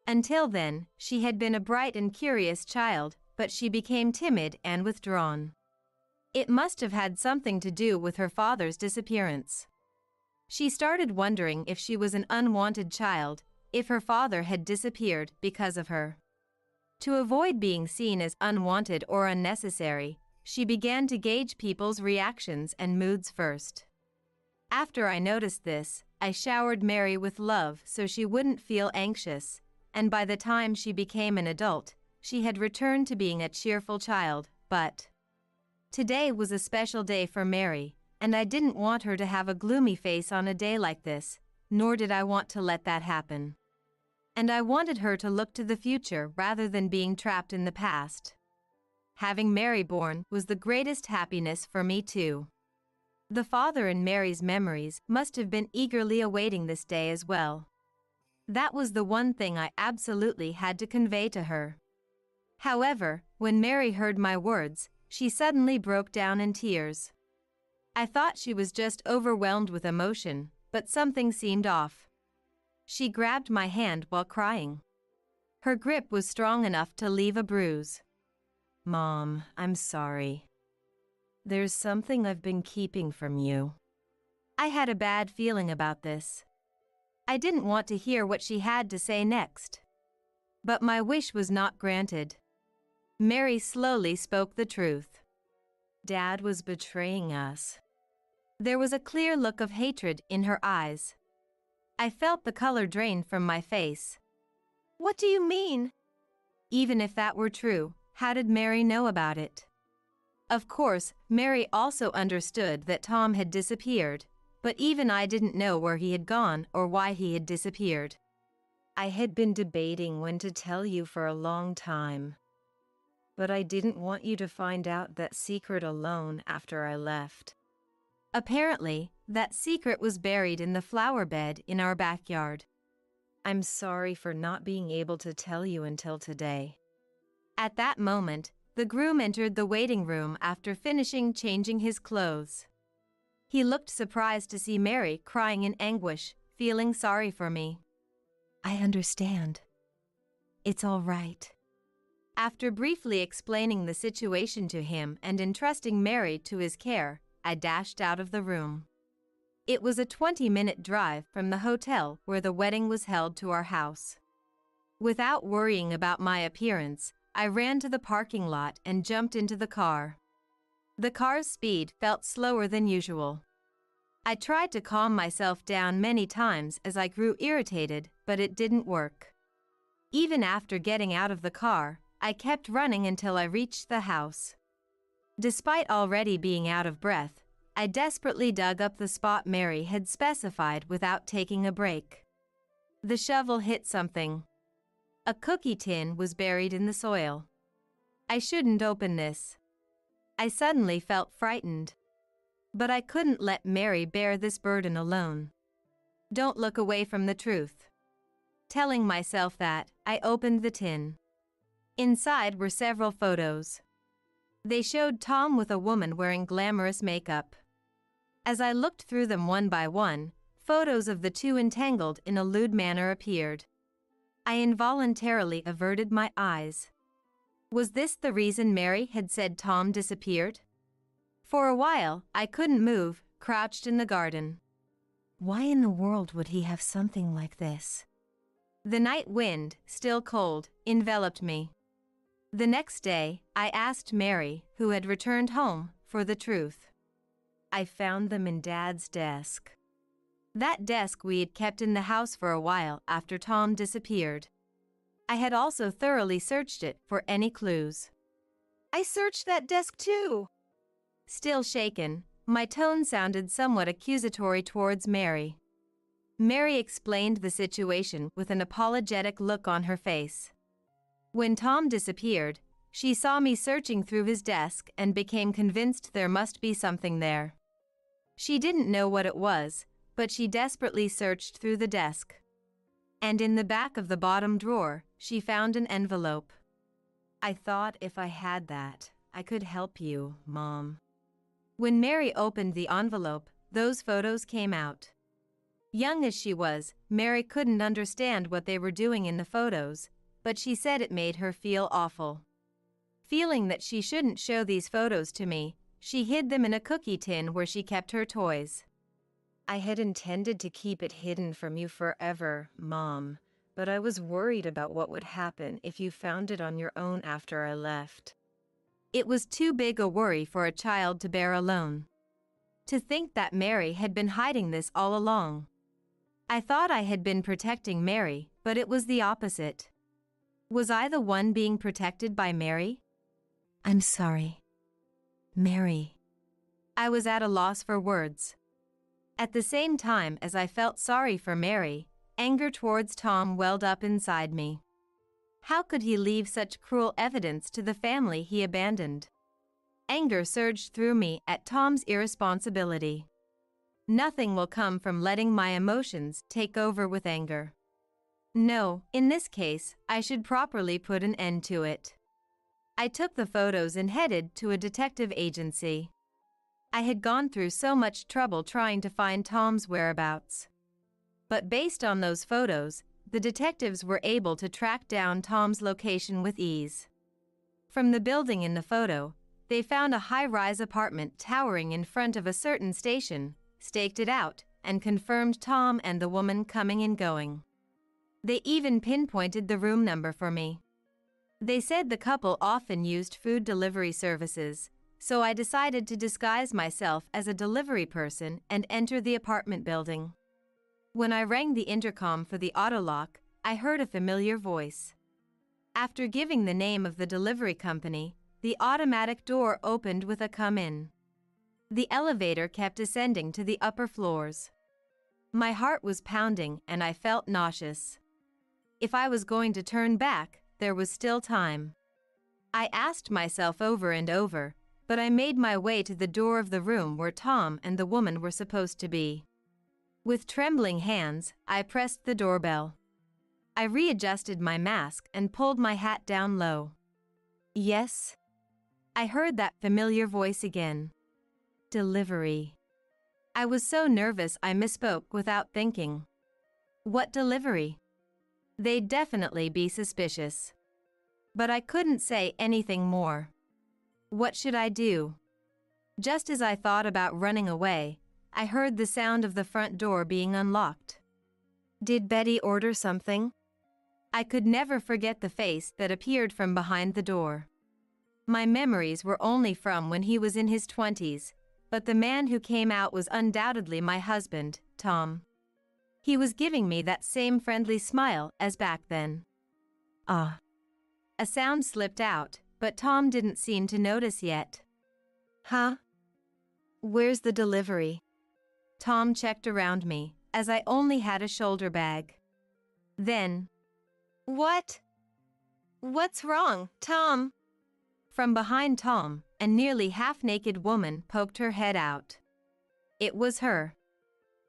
Until then, she had been a bright and curious child, but she became timid and withdrawn. It must have had something to do with her father's disappearance. She started wondering if she was an unwanted child, if her father had disappeared because of her. To avoid being seen as unwanted or unnecessary, she began to gauge people's reactions and moods first. After I noticed this, I showered Mary with love so she wouldn't feel anxious, and by the time she became an adult, she had returned to being a cheerful child, but today was a special day for Mary, and I didn't want her to have a gloomy face on a day like this, nor did I want to let that happen. And I wanted her to look to the future rather than being trapped in the past. Having Mary born was the greatest happiness for me too. The father in Mary's memories must have been eagerly awaiting this day as well. That was the one thing I absolutely had to convey to her. However, when Mary heard my words, she suddenly broke down in tears. I thought she was just overwhelmed with emotion, but something seemed off. She grabbed my hand while crying. Her grip was strong enough to leave a bruise. "Mom, I'm sorry. There's something I've been keeping from you." I had a bad feeling about this. I didn't want to hear what she had to say next. But my wish was not granted. Mary slowly spoke the truth. "Dad was betraying us." There was a clear look of hatred in her eyes. I felt the color drain from my face. What do you mean? Even if that were true, how did Mary know about it? Of course, Mary also understood that Tom had disappeared, but even I didn't know where he had gone or why he had disappeared. "I had been debating when to tell you for a long time, but I didn't want you to find out that secret alone after I left." Apparently, that secret was buried in the flower bed in our backyard. "I'm sorry for not being able to tell you until today." At that moment, the groom entered the waiting room after finishing changing his clothes. He looked surprised to see Mary crying in anguish, feeling sorry for me. "I understand. It's all right." After briefly explaining the situation to him and entrusting Mary to his care, I dashed out of the room. It was a 20-minute drive from the hotel where the wedding was held to our house. Without worrying about my appearance, I ran to the parking lot and jumped into the car. The car's speed felt slower than usual. I tried to calm myself down many times as I grew irritated, but it didn't work. Even after getting out of the car, I kept running until I reached the house. Despite already being out of breath, I desperately dug up the spot Mary had specified without taking a break. The shovel hit something. A cookie tin was buried in the soil. I shouldn't open this. I suddenly felt frightened. But I couldn't let Mary bear this burden alone. Don't look away from the truth. Telling myself that, I opened the tin. Inside were several photos. They showed Tom with a woman wearing glamorous makeup. As I looked through them one by one, photos of the two entangled in a lewd manner appeared. I involuntarily averted my eyes. Was this the reason Mary had said Tom disappeared? For a while, I couldn't move, crouched in the garden. Why in the world would he have something like this? The night wind, still cold, enveloped me. The next day, I asked Mary, who had returned home, for the truth. "I found them in Dad's desk." That desk we had kept in the house for a while after Tom disappeared. I had also thoroughly searched it for any clues. "I searched that desk too." Still shaken, my tone sounded somewhat accusatory towards Mary. Mary explained the situation with an apologetic look on her face. When Tom disappeared, she saw me searching through his desk and became convinced there must be something there. She didn't know what it was, but she desperately searched through the desk. And in the back of the bottom drawer, she found an envelope. "I thought if I had that, I could help you, Mom." When Mary opened the envelope, those photos came out. Young as she was, Mary couldn't understand what they were doing in the photos, but she said it made her feel awful. Feeling that she shouldn't show these photos to me, she hid them in a cookie tin where she kept her toys. "I had intended to keep it hidden from you forever, Mom, but I was worried about what would happen if you found it on your own after I left." It was too big a worry for a child to bear alone. To think that Mary had been hiding this all along. I thought I had been protecting Mary, but it was the opposite. Was I the one being protected by Mary? "I'm sorry. Mary." I was at a loss for words. At the same time as I felt sorry for Mary, anger towards Tom welled up inside me. How could he leave such cruel evidence to the family he abandoned? Anger surged through me at Tom's irresponsibility. Nothing will come from letting my emotions take over with anger. No, in this case, I should properly put an end to it. I took the photos and headed to a detective agency. I had gone through so much trouble trying to find Tom's whereabouts. But based on those photos, the detectives were able to track down Tom's location with ease. From the building in the photo, they found a high-rise apartment towering in front of a certain station, staked it out, and confirmed Tom and the woman coming and going. They even pinpointed the room number for me. They said the couple often used food delivery services, so I decided to disguise myself as a delivery person and enter the apartment building. When I rang the intercom for the autolock, I heard a familiar voice. After giving the name of the delivery company, the automatic door opened with a "come in." The elevator kept ascending to the upper floors. My heart was pounding and I felt nauseous. If I was going to turn back, there was still time. I asked myself over and over, but I made my way to the door of the room where Tom and the woman were supposed to be. With trembling hands, I pressed the doorbell. I readjusted my mask and pulled my hat down low. "Yes?" I heard that familiar voice again. "Delivery." I was so nervous I misspoke without thinking. What delivery? They'd definitely be suspicious. But I couldn't say anything more. What should I do? Just as I thought about running away, I heard the sound of the front door being unlocked. Did Betty order something? I could never forget the face that appeared from behind the door. My memories were only from when he was in his 20s, but the man who came out was undoubtedly my husband, Tom. He was giving me that same friendly smile as back then. "Ah." A sound slipped out, but Tom didn't seem to notice yet. "Huh? Where's the delivery?" Tom checked around me, as I only had a shoulder bag. Then, What? What's wrong, Tom? from behind Tom, a nearly half-naked woman poked her head out. It was her.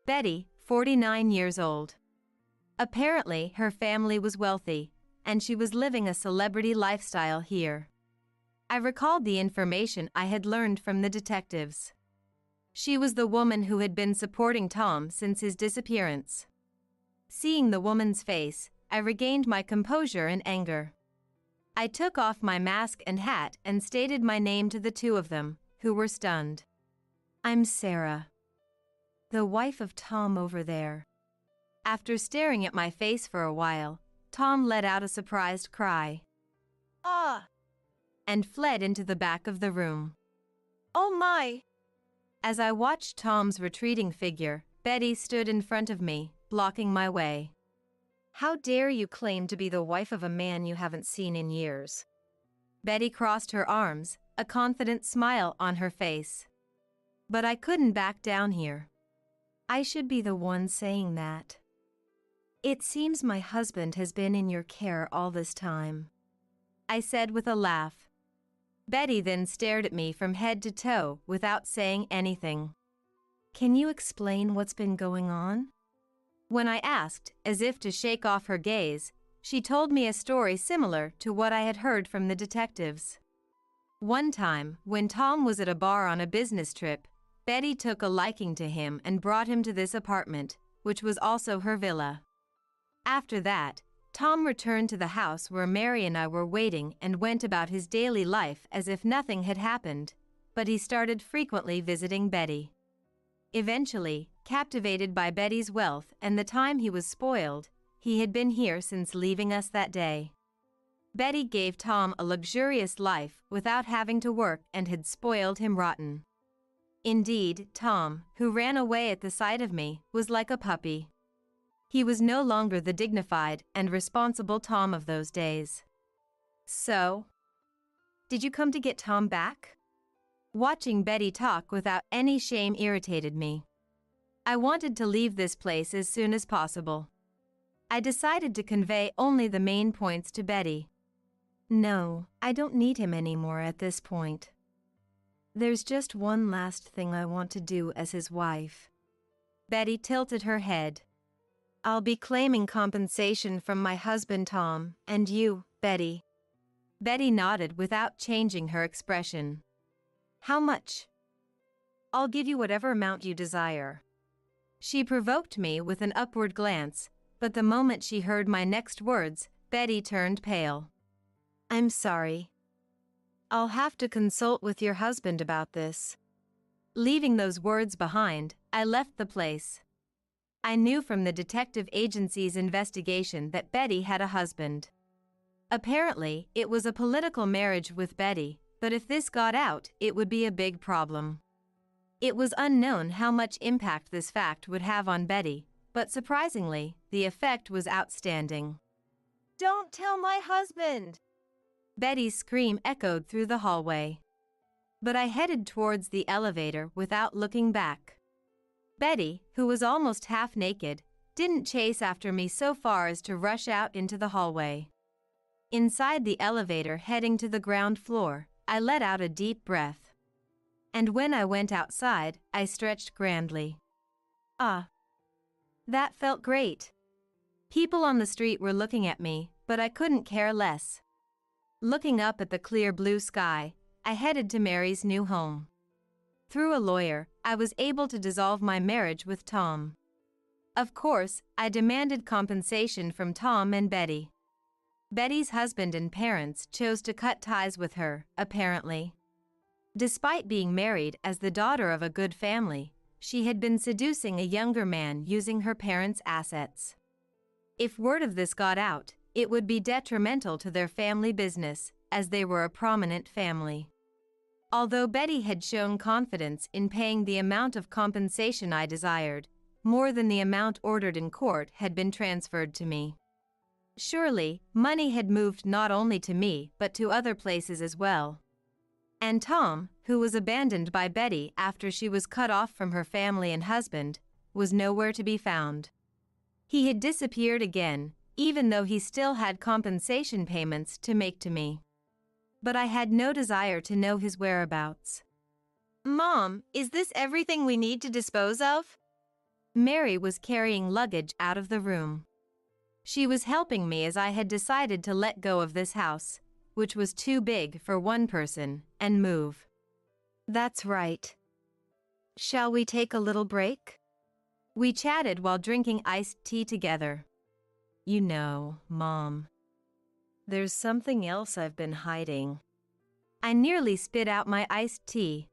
Betty, 49 years old. Apparently, her family was wealthy, and she was living a celebrity lifestyle here. I recalled the information I had learned from the detectives. She was the woman who had been supporting Tom since his disappearance. Seeing the woman's face, I regained my composure and anger. I took off my mask and hat and stated my name to the two of them, who were stunned. "I'm Sarah, the wife of Tom over there." After staring at my face for a while, Tom let out a surprised cry. Ah! And fled into the back of the room. Oh my! As I watched Tom's retreating figure, Betty stood in front of me, blocking my way. How dare you claim to be the wife of a man you haven't seen in years? Betty crossed her arms, a confident smile on her face. But I couldn't back down here. I should be the one saying that. It seems my husband has been in your care all this time, I said with a laugh. Betty then stared at me from head to toe without saying anything. Can you explain what's been going on? When I asked, as if to shake off her gaze, she told me a story similar to what I had heard from the detectives. One time, when Tom was at a bar on a business trip, Betty took a liking to him and brought him to this apartment, which was also her villa. After that, Tom returned to the house where Mary and I were waiting and went about his daily life as if nothing had happened, but he started frequently visiting Betty. Eventually, captivated by Betty's wealth and the time he was spoiled, he had been here since leaving us that day. Betty gave Tom a luxurious life without having to work and had spoiled him rotten. Indeed, Tom, who ran away at the sight of me, was like a puppy. He was no longer the dignified and responsible Tom of those days. So, did you come to get Tom back? Watching Betty talk without any shame irritated me. I wanted to leave this place as soon as possible. I decided to convey only the main points to Betty. No, I don't need him anymore at this point. There's just one last thing I want to do as his wife. Betty tilted her head. I'll be claiming compensation from my husband Tom, and you, Betty. Betty nodded without changing her expression. How much? I'll give you whatever amount you desire. She provoked me with an upward glance, but the moment she heard my next words, Betty turned pale. I'm sorry. I'll have to consult with your husband about this. Leaving those words behind, I left the place. I knew from the detective agency's investigation that Betty had a husband. Apparently, it was a political marriage with Betty, but if this got out, it would be a big problem. It was unknown how much impact this fact would have on Betty, but surprisingly, the effect was outstanding. Don't tell my husband! Betty's scream echoed through the hallway. But I headed towards the elevator without looking back. Betty, who was almost half naked, didn't chase after me so far as to rush out into the hallway. Inside the elevator heading to the ground floor, I let out a deep breath. And when I went outside, I stretched grandly. Ah, that felt great. People on the street were looking at me, but I couldn't care less. Looking up at the clear blue sky, I headed to Mary's new home. Through a lawyer, I was able to dissolve my marriage with Tom. Of course, I demanded compensation from Tom and Betty. Betty's husband and parents chose to cut ties with her, apparently. Despite being married as the daughter of a good family, she had been seducing a younger man using her parents' assets. If word of this got out, it would be detrimental to their family business, as they were a prominent family. Although Betty had shown confidence in paying the amount of compensation I desired, more than the amount ordered in court had been transferred to me. Surely, money had moved not only to me but to other places as well. And Tom, who was abandoned by Betty after she was cut off from her family and husband, was nowhere to be found. He had disappeared again, even though he still had compensation payments to make to me. But I had no desire to know his whereabouts. Mom, is this everything we need to dispose of? Mary was carrying luggage out of the room. She was helping me as I had decided to let go of this house, which was too big for one person, and move. That's right. Shall we take a little break? We chatted while drinking iced tea together. You know, Mom, there's something else I've been hiding. I nearly spit out my iced tea.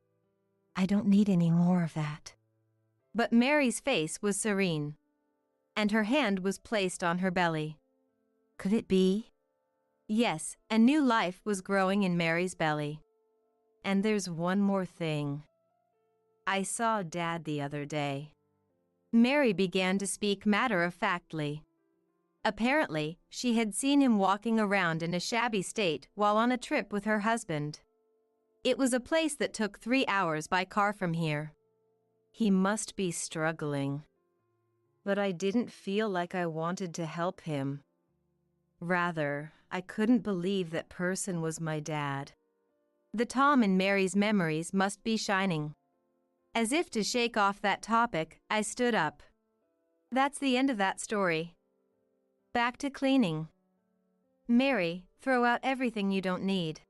I don't need any more of that. But Mary's face was serene, and her hand was placed on her belly. Could it be? Yes, a new life was growing in Mary's belly. And there's one more thing. I saw Dad the other day. Mary began to speak matter-of-factly. Apparently, she had seen him walking around in a shabby state while on a trip with her husband. It was a place that took 3 hours by car from here. He must be struggling. But I didn't feel like I wanted to help him. Rather, I couldn't believe that person was my dad. The Tom in Mary's memories must be shining. As if to shake off that topic, I stood up. That's the end of that story. Back to cleaning. Mary, throw out everything you don't need.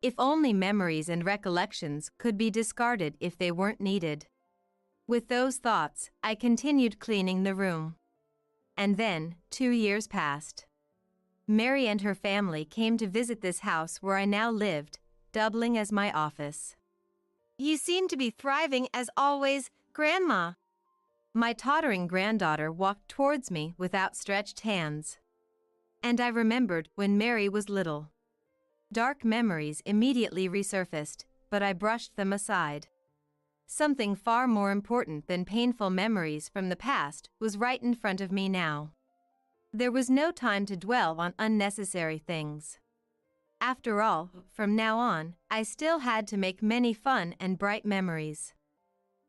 If only memories and recollections could be discarded if they weren't needed. With those thoughts, I continued cleaning the room. And then, 2 years passed. Mary and her family came to visit this house where I now lived, doubling as my office. You seem to be thriving as always, Grandma. My tottering granddaughter walked towards me with outstretched hands. And I remembered when Mary was little. Dark memories immediately resurfaced, but I brushed them aside. Something far more important than painful memories from the past was right in front of me now. There was no time to dwell on unnecessary things. After all, from now on, I still had to make many fun and bright memories.